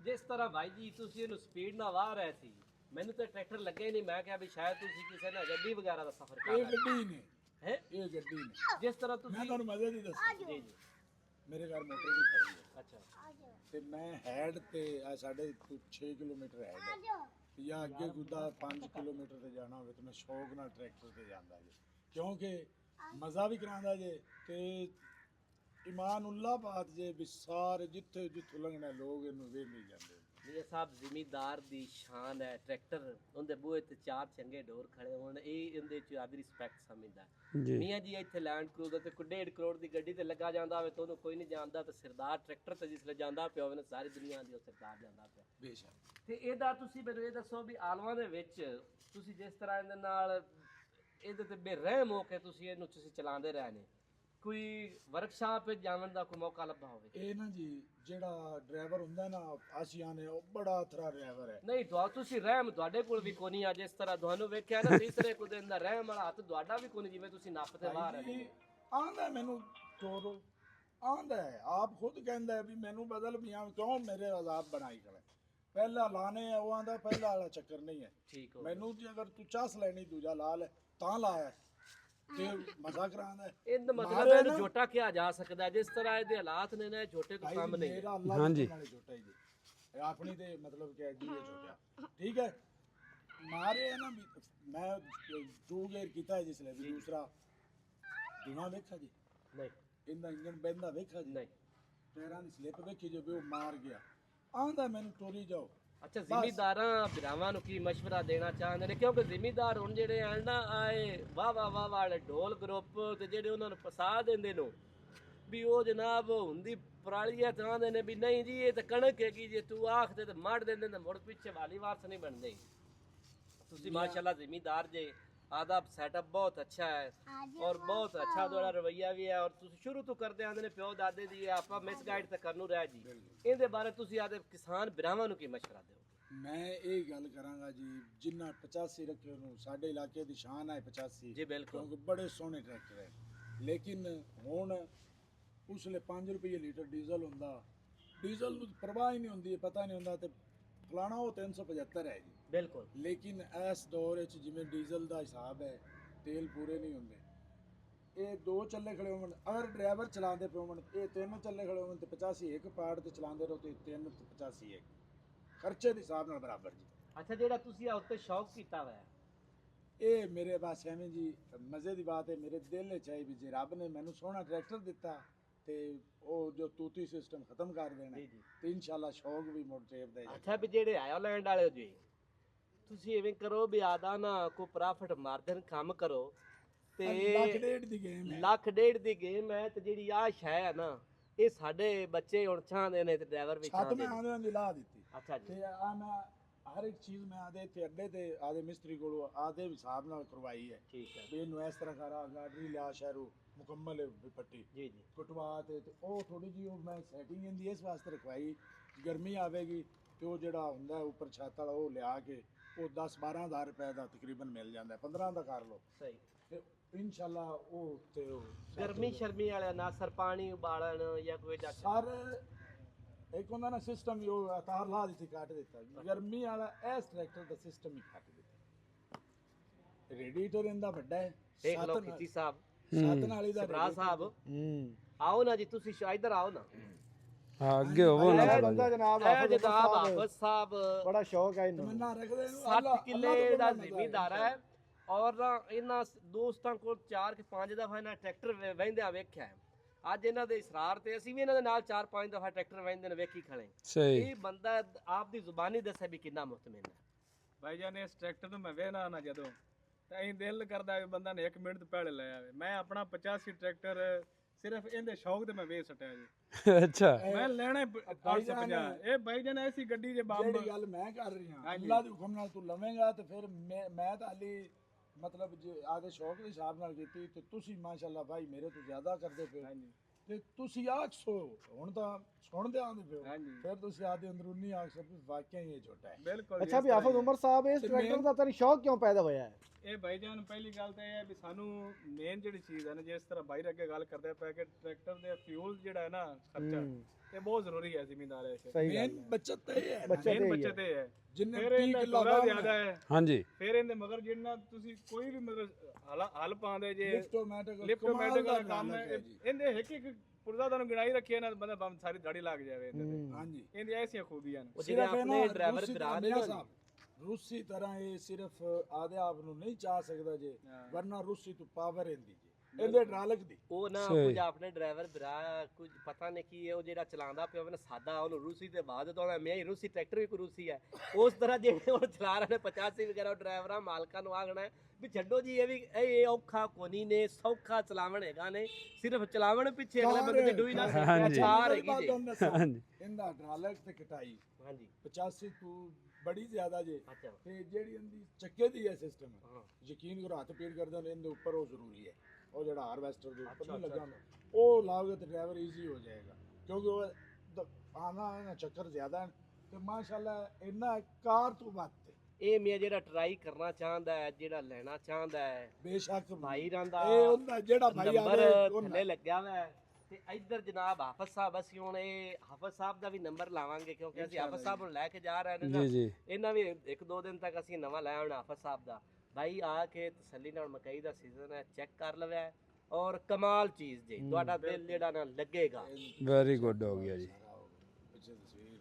ਜਿਸ ਤਰ੍ਹਾਂ ਭਾਈ ਜੀ ਤੁਸੀਂ ਇਹਨੂੰ ਸਪੀਡ ਨਾਲ ਵਾਹ ਰਹੇ ਸੀ, ਮੈਨੂੰ ਤਾਂ ਟਰੈਕਟਰ ਲੱਗੇ ਹੀ ਨਹੀਂ। ਮੈਂ ਕਿਹਾ ਵੀ ਸ਼ਾਇਦ ਤੁਸੀਂ ਕਿਸੇ ਨਾਲ ਗੱਡੀ ਵਗੈਰਾ ਦਾ ਸਫ਼ਰ ਕਰ ਇਹ ਰਹੇ ਗੱਡੀ ਨੇ, ਹੈ। ਇਹ ਗੱਡੀ ਨੇ। ਜਿਸ ਤਰ੍ਹਾਂ ਮੈਂ ਤੁਸੀਂ ਤੁਹਾਨੂੰ ਮਜ਼ੇ ਦੀ ਦੱਸਾਂ, ਜੀ ਜੀ ਮੇਰੇ ਘਰ ਮੋਟਰ ਵੀ ਖੜੀ ਹੈ ਅੱਛਾ ਤੇ ਮੈਂ ਹੈਡ ਤੇ ਆ ਸਾਡੇ ਤੋਂ 6 ਕਿਲੋਮੀਟਰ ਹੈਡ ਹੈ ਜਾਂ ਅੱਗੇ ਗੁੱਦਾ 5 ਕਿਲੋਮੀਟਰ ਤੇ ਜਾਣਾ ਹੋਵੇ ਤਾਂ ਮੈਂ ਸ਼ੌਕ ਨਾਲ ਟਰੈਕਟਰ ਤੇ ਜਾਂਦਾ ਜੀ, ਕਿਉਂਕਿ ਮਜ਼ਾ ਵੀ ਕਰਾਉਂਦਾ ਜੇ ਤੇ ਇਮਾਨ ਉੱਲਾ ਬਾਤ ਜੇ ਵੀ ਸਾਰੇ ਜਿੱਥੇ ਜਿੱਥੋਂ ਲੰਘਣਾ ਲੋਕ ਇਹਨੂੰ ਵੇਖ ਨਹੀਂ ਜਾਂਦੇ। ਮੀਆਂ ਸਾਹਿਬ ਜ਼ਿਮੀਦਾਰ ਦੀ ਸ਼ਾਨ ਹੈ ਟਰੈਕਟਰ, ਉਹਦੇ ਬੂਹੇ ਤੇ ਚਾਰ ਚੰਗੇ ਡੋਰ ਖੜੇ ਹੋਣ, ਇਹ ਇਹਦੇ ਚ ਆਦੀ ਰਿਸਪੈਕਟ ਸਮਝਦਾ ਮੀਆਂ ਜੀ। ਇੱਥੇ ਲੈਂਡ ਕਰੂਜ਼ਰ ਤੇ ਕੋਈ 1.5 ਕਰੋੜ ਦੀ ਗੱਡੀ ਤੇ ਲੱਗਾ ਜਾਂਦਾ ਹੋਵੇ ਤਾਂ ਉਹਨੂੰ ਕੋਈ ਨਹੀਂ ਜਾਣਦਾ, ਤੇ ਸਰਦਾਰ ਟਰੈਕਟਰ ਤੇ ਜਿਸਲੇ ਜਾਂਦਾ ਪਿਆ ਹੋਵੇ ਨਾ ਸਾਰੀ ਦੁਨੀਆ ਦੀ ਉਹ ਸਰਦਾਰ ਜਾਂਦਾ ਪਿਆ ਬੇਸ਼ੱਕ। ਤੇ ਇਹਦਾ ਤੁਸੀਂ ਮੈਨੂੰ ਇਹ ਦੱਸੋ ਵੀ ਆਲਮਾਂ ਦੇ ਵਿੱਚ ਤੁਸੀਂ ਜਿਸ ਤਰ੍ਹਾਂ ਇਹਦੇ ਨਾਲ ਇਹਦੇ ਤੇ ਬੇਰਹਿਮ ਹੋ ਕੇ ਤੁਸੀਂ ਇਹਨੂੰ ਤੁਸੀਂ ਚਲਾਉਂਦੇ ਰਹੇ ਨੇ, ਕੋਈ ਵਰਕਸ਼ਾਪ ਵਿੱਚ ਜਾਣ ਦਾ ਕੋਈ ਮੌਕਾ ਲੱਭਾ ਹੋਵੇ? ਇਹ ਨਾ ਜੀ ਜਿਹੜਾ ਡਰਾਈਵਰ ਹੁੰਦਾ ਨਾ ਆਸੀਆਂ ਨੇ, ਉਹ ਬੜਾ ਅਥਰਾ ਡਰਾਈਵਰ ਹੈ। ਨਹੀਂ ਤੁਸੀਂ ਰਹਿਮ ਤੁਹਾਡੇ ਕੋਲ ਵੀ ਕੋਈ ਨਹੀਂ ਆ, ਜਿਸ ਤਰ੍ਹਾਂ ਤੁਹਾਨੂੰ ਵੇਖਿਆ ਨਾ ਤੀਸਰੇ ਕੁ ਦਿਨ ਦਾ ਰਹਿਮ ਵਾਲਾ ਹੱਥ ਤੁਹਾਡਾ ਵੀ ਕੋਈ ਨਹੀਂ, ਜਿਵੇਂ ਤੁਸੀਂ ਨੱਪ ਤੇ ਬਾਹਰ ਰਹੇ। ਆਂਦਾ ਮੈਨੂੰ ਤੋਰੋ, ਆਂਦਾ ਹੈ ਆਪ ਖੁਦ ਕਹਿੰਦਾ ਹੈ ਵੀ ਮੈਨੂੰ ਬਦਲ ਪਿਆ, ਕਿਉਂ ਮੇਰੇ ਆਜ਼ਾਦ ਬਣਾਈ ਖੜਾ। ਪਹਿਲਾ ਲਾਣੇ ਆ, ਉਹ ਆਂਦਾ ਪਹਿਲਾ ਵਾਲਾ ਚੱਕਰ ਨਹੀਂ ਹੈ। ਠੀਕ ਹੋ ਮੈਨੂੰ ਜੇ ਅਗਰ ਤੂੰ ਚਾਸ ਲੈਣੀ ਦੂਜਾ ਲਾ ਲੈ ਤਾਂ ਲਾਇਆ ਤੇ ਮਜ਼ਾ ਕਰਾਂਦਾ। ਇਹਦਾ ਮਤਲਬ ਇਹਨੂੰ ਛੋਟਾ ਕਿਹਾ ਜਾ ਸਕਦਾ, ਜਿਸ ਤਰ੍ਹਾਂ ਇਹਦੇ ਹਾਲਾਤ ਨੇ ਨਾ ਛੋਟੇ ਤੋਂ ਕੰਮ ਨਹੀਂ। ਮੇਰਾ ਅੱਲਾਹ ਨਾਲੇ ਛੋਟਾ ਹੀ ਜੀ, ਆਪਣੀ ਤੇ ਮਤਲਬ ਕਿ ਐਡੀ ਹੈ ਛੋਟਾ, ਠੀਕ ਹੈ। ਮਾਰੇ ਹੈ ਨਾ ਵੀ ਮੈਂ 2 ਗੇਅਰ ਕੀਤਾ ਜਿਸਲੇ ਵੀ ਦੂਸਰਾ ਧੂਣਾ ਵੇਖਾ ਜੀ, ਨਹੀਂ ਇਹਦਾ ਇੰਜਨ ਬੈਂਦਾ ਵੇਖਾ ਜੀ, ਨਹੀਂ ਟਾਇਰਾਂ ਦੀ ਸਲਿੱਪ ਵੇਖੀ ਜੋ ਵੀ ਉਹ ਮਾਰ ਗਿਆ। ਆਂਦਾ ਮੈਨੂੰ ਤੋਰੀ ਜਾਓ। ਅੱਛਾ, ਜ਼ਿਮੀਦਾਰਾਂ ਭਰਾਵਾਂ ਨੂੰ ਕੀ ਮਸ਼ਵਰਾ ਦੇਣਾ ਚਾਹੁੰਦੇ ਨੇ? ਕਿਉਂਕਿ ਜ਼ਿਮੀਦਾਰ ਹੁਣ ਜਿਹੜੇ ਆਣ ਨਾ ਆਏ ਵਾਹ ਵਾਲੇ ਢੋਲ ਗਰੁੱਪ ਤੇ ਜਿਹੜੇ ਉਹਨਾਂ ਨੂੰ ਫਸਾ ਦਿੰਦੇ ਨੇ ਵੀ ਉਹ ਜਨਾਬ ਹੁੰਦੀ ਪਰਾਲੀਆ ਚਾਹੁੰਦੇ ਨੇ ਵੀ ਨਹੀਂ ਜੀ ਇਹ ਤਾਂ ਕਣਕ ਹੈਗੀ, ਜੇ ਤੂੰ ਆਖਦੇ ਤੇ ਮੜ ਦਿੰਦੇ ਨੇ, ਮੁੜ ਪਿੱਛੇ ਵਾਲੀ ਵਾਰਸ ਨਹੀਂ ਬਣਦੇ। ਤੁਸੀਂ ਮਾਸ਼ਾਅੱਲਾ ਜ਼ਿਮੀਦਾਰ ਜੇ, आदा सेटअप बहुत अच्छा है और बहुत अच्छा थोड़ा रवैया भी है, और तुसी शुरू तो करते आंदे ने प्यो दादे दी आप मिसगाइड तक करनू रह जी, इहदे बारे तुसी आदे किसान भरावां नू की मशवरा दोगे? मैं ये गल करांगा जी, जिन्ना 85 रखे नू साडे इलाके दी शान है 85 जी बिल्कुल, क्योंकि बड़े सोहने ट्रैक्टर है, लेकिन हुण उसले 5 रुपये लीटर डीजल हुंदा, डीजल नू परवाह ही नहीं हुंदी, पता नहीं हुंदा ते फलाना वो 375 है जी बिल्कुल। लेकिन इस दौर जिमें डीजल का हिसाब है, तेल पूरे नहीं होंगे। ये 2 चले खड़े होवन, अगर ड्राइवर चलाते पे होवन, ये 3 चले खड़े होवन तो 85 एक पार्ट ते चलाते रहो तो 3 तो 85 एक, खर्चे के हिसाब नाल बराबर जी। अच्छा, जेड़ा तुसी आ उत्ते शौक कीता होया ये मेरे पास एवें जी मज़े की बात है, मेरे दिल च आई भी जे रब ने मैनू सोहना ट्रैक्टर दिता ते ਉਹ ਜੋ ਤੂਤੀ ਸਿਸਟਮ ਖਤਮ ਕਰ ਦੇਣਾ ਤੇ ਇਨਸ਼ਾਅੱਲਾ ਸ਼ੌਕ ਵੀ ਮੁੜ ਟੇਪ ਦੇ। ਅੱਛਾ, ਵੀ ਜਿਹੜੇ ਆਇਰਲੈਂਡ ਵਾਲੇ ਜੀ ਤੁਸੀਂ ਐਵੇਂ ਕਰੋ ਵੀ ਆਦਾ ਨਾ ਕੋ ਪ੍ਰੋਫਿਟ ਮਾਰਜਨ ਕੰਮ ਕਰੋ ਤੇ ਲੱਖ ਡੇਢ ਦੀ ਗੇਮ ਹੈ, ਲੱਖ ਡੇਢ ਦੀ ਗੇਮ ਹੈ, ਤੇ ਜਿਹੜੀ ਆ ਸ਼ੈ ਹੈ ਨਾ ਇਹ ਸਾਡੇ ਬੱਚੇ ਹੁਣ ਚਾਹੁੰਦੇ ਨੇ ਤੇ ਡਰਾਈਵਰ ਵੀ ਛੱਤ ਚਾਹੁੰਦੇ ਮੈਂ ਨੇ। ਆਂਦੇ ਦੀ ਲਾ ਦਿੱਤੀ। ਅੱਛਾ ਜੀ, ਤੇ ਆ ਮੈਂ ਹਰ ਇੱਕ ਚੀਜ਼ ਮੈਂ ਆਦੇ ਇੱਥੇ ਅੱਡੇ ਤੇ ਆਦੇ ਮਿਸਤਰੀ ਕੋਲੋਂ ਆਦੇ ਹਿਸਾਬ ਨਾਲ ਕਰਵਾਈ ਹੈ। ਠੀਕ ਹੈ ਵੀ ਇਹਨੂੰ ਇਸ ਤਰ੍ਹਾਂ ਕਰਾ, ਗਾਡਰੀ ਲਿਆ ਸ਼ਹਿਰੋਂ ਮੁਕੰਮਲ ਹੈ ਪੱਟੀ ਜੀ ਜੀ, ਕਟਵਾ ਤੇ ਉਹ ਥੋੜੀ ਜੀ ਉਹ ਮੈਂ ਸੈਟਿੰਗ ਇਹਦੀ ਇਸ ਵਾਸਤੇ ਰਖਵਾਈ, ਗਰਮੀ ਆਵੇਗੀ ਤੇ ਉਹ ਜਿਹੜਾ ਹੁੰਦਾ ਉੱਪਰ ਛੱਤ ਵਾਲਾ ਉਹ ਲਿਆ ਕੇ ਉਹ 10-12 ਹਜ਼ਾਰ ਰੁਪਏ ਦਾ ਤਕਰੀਬਨ ਮਿਲ ਜਾਂਦਾ, 15 ਦਾ ਕਰ ਲਓ ਸਹੀ। ਤੇ ਇਨਸ਼ਾਅੱਲਾ ਉਹ ਤੇ ਉਹ ਗਰਮੀ ਸ਼ਰਮੀ ਵਾਲਾ ਨਾ ਸਰ ਪਾਣੀ ਉਬਾਲਣ ਜਾਂ ਕੋਈ ਦਾ ਸਰ ਇੱਕ ਹੁੰਦਾ ਨਾ ਸਿਸਟਮ ਹੀ ਉਹ ਤਾਰ ਲਾ ਦਿੱਤੀ ਕੱਟ ਦਿੱਤਾ, ਗਰਮੀ ਵਾਲਾ ਇਸ ਟਰੈਕਟਰ ਦਾ ਸਿਸਟਮ ਹੀ ਕੱਟ ਦਿੱਤਾ। ਰੇਡੀਏਟਰ ਇਹਦਾ ਵੱਡਾ ਹੈ, ਦੇਖ ਲਓ ਖਿੱਚੀ ਸਾਹਿਬ, 7 ਨਾਲੀ ਦਾ ਸਭਰਾ ਸਾਹਿਬ ਆਓ ਨਾ ਜੀ, ਤੁਸੀਂ ਇੱਧਰ ਆਓ ਨਾ। ਹਾਂ ਅੱਗੇ ਹੋਵੋ ਨਾ ਬੰਦਾ ਜਨਾਬ ਇਹ ਜਨਾਬ ਹਾਫਿਜ਼ ਸਾਹਿਬ ਬੜਾ ਸ਼ੌਕ ਹੈ ਇਹਨੂੰ, ਮੰਨਾ ਰੱਖਦੇ ਇਹਨੂੰ 7 ਕਿੱਲੇ ਦਾ ਜ਼ਿਮੀਦਾਰ ਹੈ, ਔਰ ਇਹਨਾਂ ਦੋਸਤਾਂ ਕੋਲ 4 ਕਿ 5 ਦਫਾ ਇਹਨਾਂ ਟਰੈਕਟਰ ਵਹਿੰਦਿਆਂ ਵੇਖਿਆ ਹੈ। ਅੱਜ ਇਹਨਾਂ ਦੇ ਇਸਰਾਰ ਤੇ ਅਸੀਂ ਵੀ ਇਹਨਾਂ ਦੇ ਨਾਲ 4-5 ਦਫਾ ਟਰੈਕਟਰ ਵਹਿੰਦੇ ਨੇ ਵੇਖੀ ਖੜੇ। ਸਹੀ ਇਹ ਬੰਦਾ ਆਪ ਦੀ ਜ਼ੁਬਾਨੀ ਦੱਸੇ ਵੀ ਕਿੰਨਾ ਮੁਤਮਿਨ ਹੈ। ਭਾਈ ਜਾਨ ਇਸ ਟਰੈਕਟਰ ਨੂੰ ਮੈਂ ਵੇਖਣਾ ਨਾ ਜਦੋਂ ਤਾਂ ਇਹ ਦਿਲ ਕਰਦਾ ਵੀ ਬੰਦਾ ਨੇ 1 ਮਿੰਟ ਤੋਂ ਪਹਿਲੇ ਲੈ ਆਵੇ। ਮੈਂ ਆਪਣਾ 85 ਟਰੈਕਟਰ ਸਿਰਫ ਇਹਦੇ ਸ਼ੌਕ ਤੇ ਮੈਂ ਵੇਚ ਸਟਿਆ ਜੀ। ਅੱਛਾ, ਮੈਂ ਲੈਣਾ 850। ਇਹ ਭਾਈ ਜਾਨ ਐਸੀ ਗੱਡੀ ਜੇ ਬੰਬ ਜਿਹੜੀ ਗੱਲ ਮੈਂ ਕਰ ਰਹੀ ਹਾਂ, ਅੱਲਾ ਦੇ ਹੁਕਮ ਨਾਲ ਤੂੰ ਲਵੇਂਗਾ ਤੇ ਫਿਰ ਮੈਂ ਤਾਂ ਹਾਲੀ ਮਤਲਬ ਜੇ ਆਦੇ ਸ਼ੌਕ ਦੇ ਹਿਸਾਬ ਨਾਲ ਕੀਤੀ ਤੇ ਤੁਸੀਂ ਮਾਸ਼ਾਅੱਲਾ ਭਾਈ ਮੇਰੇ ਤੋਂ ਜ਼ਿਆਦਾ ਕਰਦੇ ਪਏ ਤੇ ਤੁਸੀਂ ਆਖਸੋ ਹੁਣ ਤਾਂ ਸੁਣਦੇ ਆਂਦੇ ਪਿਓ, ਫਿਰ ਤੁਸੀਂ ਆਦੇ ਅੰਦਰੂਨੀ ਆਖਸੋ ਵੀ ਵਾਕਿਆ ਹੀ ਇਹ ਛੋਟਾ ਹੈ। ਬਿਲਕੁਲ। ਅੱਛਾ ਵੀ ਹਾਫਿਜ਼ ਉਮਰ ਸਾਹਿਬ, ਇਸ ਟਰੈਕਟਰ ਦਾ ਤੇਰੀ ਸ਼ੌਕ ਕਿਉਂ ਪੈਦਾ ਹੋਇਆ ਹੈ? ਇਹ ਭਾਈ ਜਾਨ ਪਹਿਲੀ ਗੱਲ ਤਾਂ ਇਹ ਹੈ ਵੀ ਸਾਨੂੰ ਮੇਨ ਜਿਹੜੀ ਚੀਜ਼ ਹੈ ਨਾ, ਜਿਸ ਤਰ੍ਹਾਂ ਬਾਈ ਅੱਗੇ ਗੱਲ ਕਰਦੇ ਪਏ ਕਿ ਟਰੈਕਟਰ ਦੇ ਫਿਊਲ ਜਿਹੜਾ ਹੈ ਨਾ ਖਰਚਾ ਤੇ ਬਹੁਤ ਜ਼ਰੂਰੀ ਹੈ ਜ਼ਿਮੀਂਦਾਰ ਐਸੇ ਸਹੀ ਗੱਲ ਮੇਨ ਹੈ ਬੱਚਤ ਤਾਂ ਇਹ ਹੈ ਬੱਚਤ ਮੇਨ ਇਹ ਬੱਚਤ ਹੈ ਇਹ ਹੈ ਜਿੰਨੇ ਫਿਰ 30 ਇਹਦਾ ਕਿੱਲਾ ਤੋਰਾ ਵਾਹੁਣਾ ਜ਼ਿਆਦਾ ਹੈ ਹਾਂਜੀ ਫਿਰ ਇਹਦੇ ਮਗਰ ਜਿੰਨਾ ਤੁਸੀਂ ਕੋਈ ਵੀ ਮਤਲਬ ਹਲ ਪਾਉਂਦੇ ਜੇ ਲਿਫਟੋਮੈਟਿਕ ਲਿਫਟੋਮੈਟਿਕ ਦਾ ਕੰਮ ਹੈ ਇਹਦੇ ਇੱਕ ਪੁਰਜ਼ਾ ਤੁਹਾਨੂੰ ਗਿਣਾਈ ਰੱਖੀ ਨਾ ਬੰਦਾ ਬੰਦ ਸਾਰੀ ਦਾੜੀ ਲੱਗ ਜਾਵੇ ਇਹਦੇ ਤੇ ਹਾਂਜੀ ਇਹਦੀ ਐਸੀਆਂ ਖੂਬੀਆਂ ਨੇ ਉਹ ਜਿਹੜੇ ਆਪਣੇ ਡਰਾਈਵਰ ਭਰਾ ਨੇ ਨਾ, ਰੂਸੀ ਤਰ੍ਹਾਂ ਇਹ ਸਿਰਫ ਆਦੇ ਆਪ ਨੂੰ ਨਹੀਂ ਚਾਹ ਸਕਦਾ ਜੇ ਵਰਨਾ ਰੂਸੀ ਤੋਂ ਪਾਵਰ ਇਹਦੀ ਜੇ ਇਹਦੇ ਡਰਾਲਕ ਦੀ ਉਹ ਨਾ ਸਹੀ। ਕੁਝ ਆਪਣੇ ਡਰਾਈਵਰ ਭਰਾ ਕੁਝ ਪਤਾ ਨਹੀਂ ਕੀ ਹੈ ਉਹ ਜਿਹੜਾ ਚਲਾਉਂਦਾ ਪਿਆ ਉਹਨੇ ਸਾਦਾ ਉਹਨੂੰ ਰੂਸੀ ਤੇ ਬਾਅਦ ਤੋਂ ਮੈਂ ਹੀ ਰੂਸੀ ਟਰੈਕਟਰ ਵੀ ਕੋਈ ਰੂਸੀ ਹੈ ਉਸ ਤਰ੍ਹਾਂ ਜਿਹੜੇ ਹੁਣ ਚਲਾ ਰਹੇ ਨੇ 85 ਵਗੈਰਾ ਉਹ ਡਰਾਈਵਰਾਂ ਮਾਲਕਾਂ ਨੂੰ ਆਖਣਾ ਹੈ ਵੀ ਛੱਡੋ ਜੀ ਇਹ ਵੀ ਇਹ ਔਖਾ ਕੋਨੀ ਨੇ ਸੌਖਾ ਚਲਾਵਣ ਹੈਗਾ ਨੇ ਸਿਰਫ ਚਲਾਵਣ ਪਿੱਛੇ ਅਗਲੇ ਬੰਦੇ ਦੀ ਡੂਈ ਨਾ ਹਾਂਜੀ। ਚਾਰ ਹੈਗੀ ਜੀ ਹਾਂਜੀ ਇਹਦਾ ਡਰਾਲਕ ਤੇ ਕਟਾਈ ਹਾਂਜੀ 85 ਤੋਂ ਬੜੀ ਜ਼ਿਆਦਾ ਜੇ ਅੱਛਾ ਤੇ ਜਿਹੜੀ ਇਹਦੀ ਚੱਕੇ ਦੀ ਹੈ ਸਿਸਟਮ ਹਾਂ ਯਕੀਨ ਕਰੋ ਹੱਥ ਪੀੜ ਕਰਦੇ ਨੇ ਇਹਦੇ ਉੱਪਰ ਉਹ ਜ਼ਰੂਰੀ ਹੈ ਉਹ ਜਿਹੜਾ ਹਾਰਵੈਸਟਰ ਦੇ ਉੱਪਰ ਅੱਛਾ, ਨਹੀਂ ਲੱਗਾ ਹੁੰਦਾ ਉਹ ਲਾਓਗੇ ਤੇ ਡਰਾਈਵਰ ਈਜ਼ੀ ਹੋ ਜਾਏਗਾ ਕਿਉਂਕਿ ਉਹ ਆਣਾ ਨਾ ਚੱਕਰ ਜ਼ਿਆਦਾ ਹੈ ਤੇ ਮਾਸ਼ਾਅੱਲਾ ਇੰਨਾ ਕਾਰ ਤੋਂ ਵੱਧ ਤੇ ਇਹ ਮੈਂ ਜਿਹੜਾ ਟਰਾਈ ਕਰਨਾ ਚਾਹੁੰਦਾ ਹੈ ਜਿਹੜਾ ਲੈਣਾ ਚਾਹੁੰਦਾ ਹੈ ਬੇਸ਼ੱਕ ਭਾਈ ਰੰਦਾ ਇਹ ਹੁੰਦਾ ਜਿਹੜਾ ਭਾਈ ਨੰਬਰ ਆਵੇ ਥੱਲੇ ਲੱਗਿਆ ਹੋਇਆ ਹੈ ਤੇ ਇੱਧਰ ਜਨਾਬ ਹਾਫਿਜ਼ ਸਾਹਿਬ ਅਸੀਂ ਹੁਣ ਇਹ ਹਾਫਿਜ਼ ਸਾਹਿਬ ਦਾ ਵੀ ਨੰਬਰ ਲਾਵਾਂਗੇ ਕਿਉਂਕਿ ਅਸੀਂ ਹਾਫਿਜ਼ ਸਾਹਿਬ ਨੂੰ ਲੈ ਕੇ ਜਾ ਰਹੇ ਨੇ ਨਾ ਜੀ ਜੀ ਇਹਨਾਂ ਵੀ ਇੱਕ ਦੋ ਦਿਨ ਤੱਕ ਅਸੀਂ ਨਵਾਂ ਲੈ ਆਉਣਾ ਹਾਫਿਜ਼ ਸਾਹਿਬ ਦਾ ਭਾਈ ਆ ਕੇ ਤਸੱਲੀ ਨਾਲ ਮਕਈ ਦਾ ਸੀਜ਼ਨ ਹੈ ਚੈੱਕ ਕਰ ਲਵੇ ਔਰ ਕਮਾਲ ਚੀਜ਼ ਜੀ ਤੁਹਾਡਾ ਦਿਲ ਜਿਹੜਾ ਨਾ ਲੱਗੇਗਾ ਵੈਰੀ ਗੁੱਡ ਹੋ ਗਿਆ ਜੀ ਪਿੱਛੇ ਤਸਵੀਰ